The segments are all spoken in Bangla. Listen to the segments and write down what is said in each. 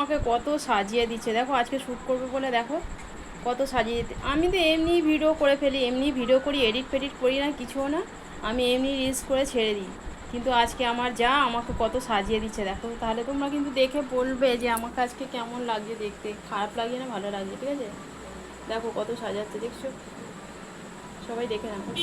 আমাকে কত সাজিয়ে দিচ্ছে দেখো, আজকে শ্যুট করবে বলে দেখো কত সাজিয়ে দিতে। আমি তো এমনি ভিডিও করে ফেলি, এমনি ভিডিও করি, এডিট ফেডিট করি না, কিছুও না, আমি এমনি রিলস করে ছেড়ে দিই। কিন্তু আজকে আমার যা আমাকে কত সাজিয়ে দিচ্ছে দেখো। তাহলে তোমরা কিন্তু দেখে বলবে যে আমাকে আজকে কেমন লাগছে দেখতে, খারাপ লাগছে না ভালো লাগছে, ঠিক আছে? দেখো কত সাজাচ্ছে দেখছো, সবাই দেখে নাও।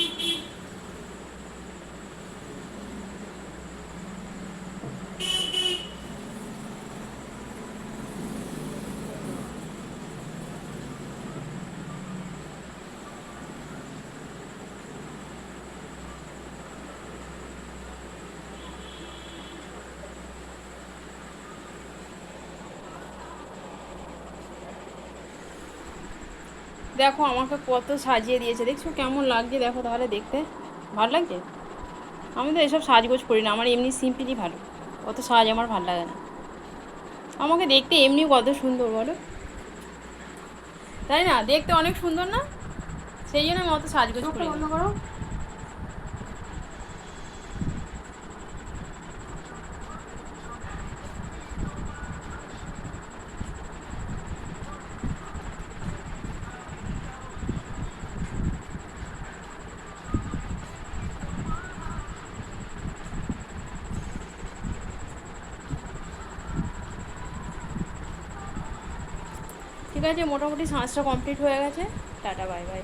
দেখো আমাকে কত সাজিয়ে দিয়েছে দেখছো, কেমন লাগছে দেখো। তাহলে দেখতে ভালো লাগছে? আমি তো এসব সাজগোজ করি না, আমার এমনি সিম্পলই ভালো, অত সাজ আমার ভালো লাগে না। আমাকে দেখতে এমনি কত সুন্দর বলো, তাই না? দেখতে অনেক সুন্দর না, সেই জন্য আমি অত সাজগোজ করি না। বন্ধ করো। ঠিক আছে, মোটামুটি সাজটা কমপ্লিট হয়ে গেছে। Tata, bye bye.